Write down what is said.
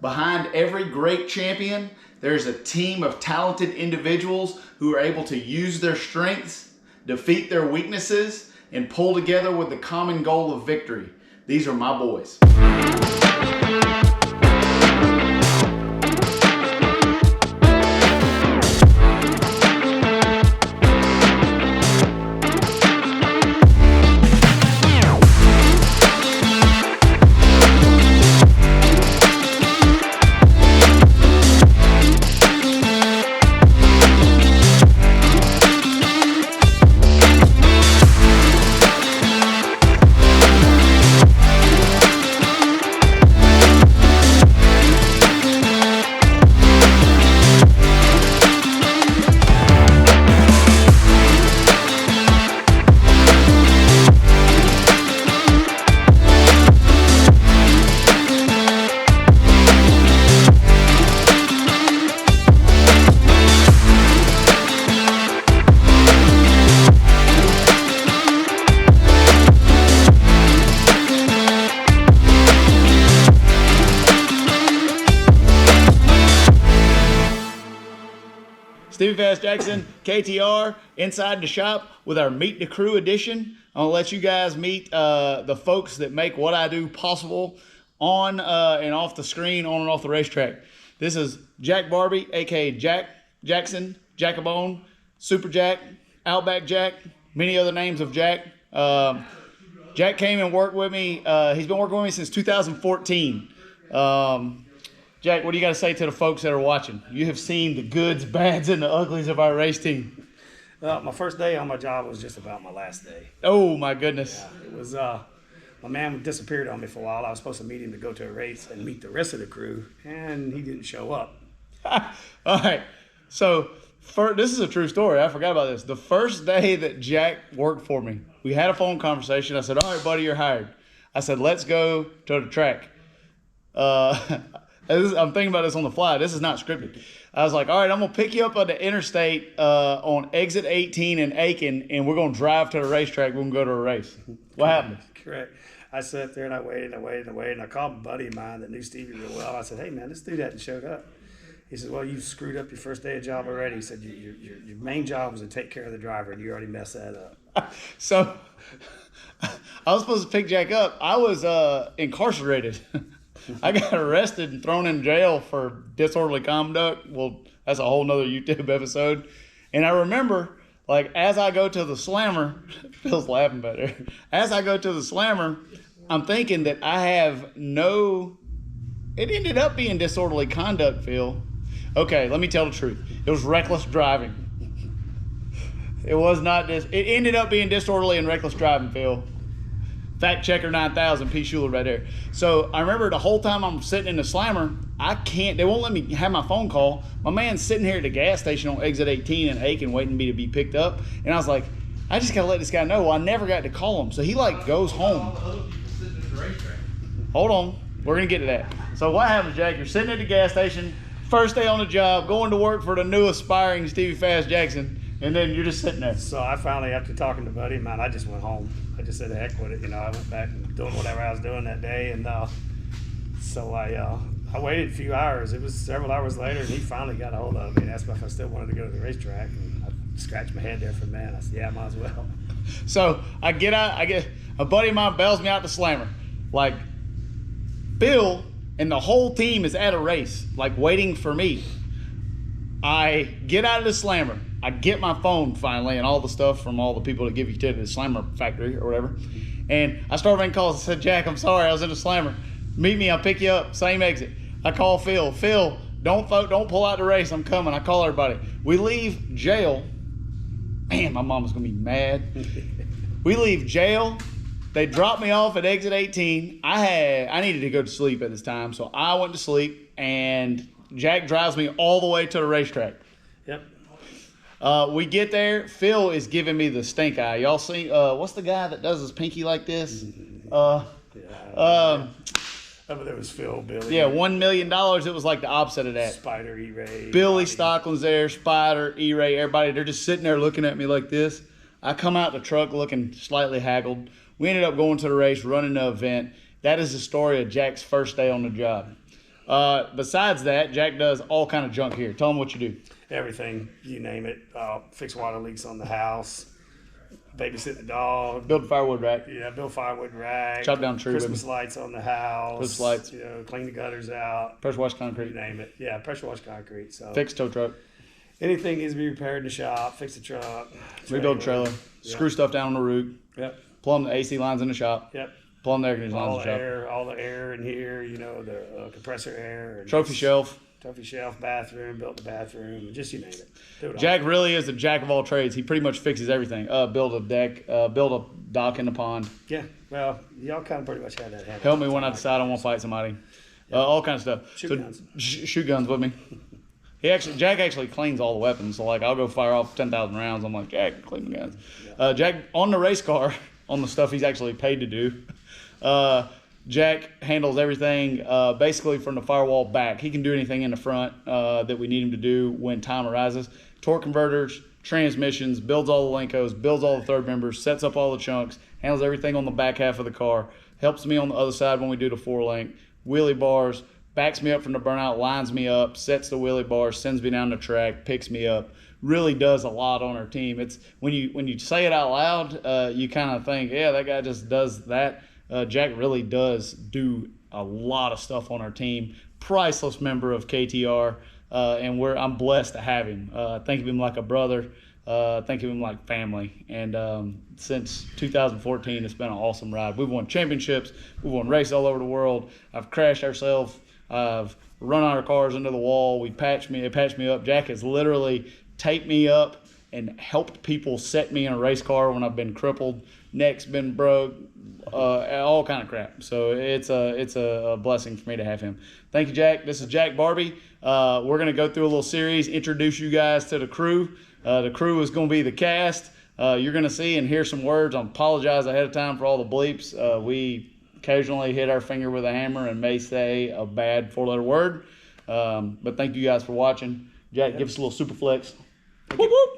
Behind every great champion, there's a team of talented individuals who are able to use their strengths, defeat their weaknesses, and pull together with the common goal of victory. These are my boys. Stevie Fast Jackson, KTR, inside the shop with our Meet the Crew edition. I'm gonna let you guys meet the folks that make what I do possible on and off the screen, on and off the racetrack. This is Jack Barbee, aka Jack Jackson, Jackabone, Super Jack, Outback Jack, many other names of Jack. Jack came and worked with me. He's been working with me since 2014. Jack, what do you got to say to the folks that are watching? You have seen the goods, bads, and the uglies of our race team. My first day on my job was just about my last day. Oh, my goodness. Yeah, it was, my man disappeared on me for a while. I was supposed to meet him to go to a race and meet the rest of the crew, and he didn't show up. All right. So, this is a true story. I forgot about this. The first day that Jack worked for me, we had a phone conversation. I said, all right, buddy, you're hired. I said, let's go to the track. I'm thinking about this on the fly. This is not scripted. I was like, all right, I'm going to pick you up on the interstate on exit 18 in Aiken, and we're going to drive to the racetrack. We're going to go to a race. What happened? Correct. I sat there and I waited and I called a buddy of mine that knew Stevie real well. I said, hey, man, this dude hadn't showed up. He said, well, you screwed up your first day of job already. He said, your main job was to take care of the driver, and you already messed that up. So I was supposed to pick Jack up. I was incarcerated. I got arrested and thrown in jail for disorderly conduct. Well, that's a whole nother YouTube episode. And I remember, like, as I go to the slammer, Phil's laughing back there. As I go to the slammer, I'm thinking that I have it ended up being disorderly conduct, Phil. Okay, let me tell the truth. It was reckless driving. It was not this. It ended up being disorderly and reckless driving, Phil. Fact checker 9000, P. Schuler right there. So I remember the whole time I'm sitting in the slammer, they won't let me have my phone call. My man's sitting here at the gas station on exit 18 in Aiken waiting for me to be picked up. And I was like, I just gotta let this guy know. Well, I never got to call him. So he like goes home. Hold on, we're gonna get to that. So what happens, Jack? You're sitting at the gas station, first day on the job, going to work for the new aspiring Stevie Fast Jackson, and then you're just sitting there. So I finally, after talking to Buddy, man, I just went home. I just said, heck with it. You know, I went back and doing whatever I was doing that day. And so I waited a few hours. It was several hours later, and he finally got a hold of me and asked me if I still wanted to go to the racetrack. And I scratched my head there for a minute. I said, yeah, I might as well. So I get a buddy of mine bails me out the slammer. Like, Bill and the whole team is at a race, like waiting for me. I get out of the slammer. I get my phone finally and all the stuff from all the people that give you to the slammer factory or whatever. And I started making calls. I said, Jack, I'm sorry, I was in the slammer. Meet me, I'll pick you up, same exit. I call Phil. Phil, don't pull out the race, I'm coming. I call everybody. We leave jail. Man, my mama's gonna be mad. We leave jail. They dropped me off at exit 18. I needed to go to sleep at this time, so I went to sleep, and Jack drives me all the way to the racetrack. Yep. We get there. Phil is giving me the stink eye. Y'all see? What's the guy that does his pinky like this? There was Phil, Billy. Yeah, $1 million. It was like the opposite of that. Spider, E-Ray. Billy Stocklin's there. Spider, E-Ray, everybody. They're just sitting there looking at me like this. I come out the truck looking slightly haggled. We ended up going to the race, running the event. That is the story of Jack's first day on the job. Besides that, Jack does all kind of junk here. Tell him what you do. Everything, you name it. Fix water leaks on the house, babysit the dog. Build a firewood rack. Yeah, build firewood rack. Chop down tree Christmas lights on the house. Christmas lights. You know, clean the gutters out. Pressure wash You concrete. name it. Yeah, pressure wash concrete. So Fix tow truck. anything needs to be repaired in the shop. Fix the truck. Rebuild trailer. Screw stuff down on the roof. Yep. Plumb the AC lines in the shop. Yep. Plumb the air conditioning lines in the shop. All the air in here. You know, the compressor air. And Trophy shelf. Trophy shelf, bathroom, built the bathroom, just you name it. Do it all. Jack really is a jack of all trades. He pretty much fixes everything. Build a deck, build a dock in the pond. Yeah, well, y'all kind of pretty much had that. Help me when I decide I want to fight somebody. All kinds of stuff. Shoot guns. Shoot guns with me. Jack actually cleans all the weapons. So like I'll go fire off 10,000 rounds. I'm like, Jack, clean the guns. Jack on the race car, on the stuff he's actually paid to do. Jack handles everything basically from the firewall back. He can do anything in the front that we need him to do when time arises. Torque converters, transmissions, builds all the Lenkos, builds all the third members, sets up all the chunks, handles everything on the back half of the car, helps me on the other side when we do the 4-link, wheelie bars, backs me up from the burnout, lines me up, sets the wheelie bars, sends me down the track, picks me up. Really does a lot on our team. It's when you say it out loud, you kind of think, yeah, that guy just does that. Jack really does do a lot of stuff on our team. Priceless member of KTR, and I'm blessed to have him. Think of him like a brother. Think of him like family. And since 2014, it's been an awesome ride. We've won championships. We've won races all over the world. I've crashed ourselves. I've run our cars into the wall. It patched me up. Jack has literally taped me up and helped people set me in a race car when I've been crippled, neck's been broke, all kind of crap. So it's a blessing for me to have him. Thank you, Jack. This is Jack Barbee. We're going to go through a little series, introduce you guys to the crew. The crew is going to be the cast. You're going to see and hear some words. I apologize ahead of time for all the bleeps. We occasionally hit our finger with a hammer and may say a bad 4-letter word. But thank you guys for watching. Jack, give us a little super flex. Whoop, whoop.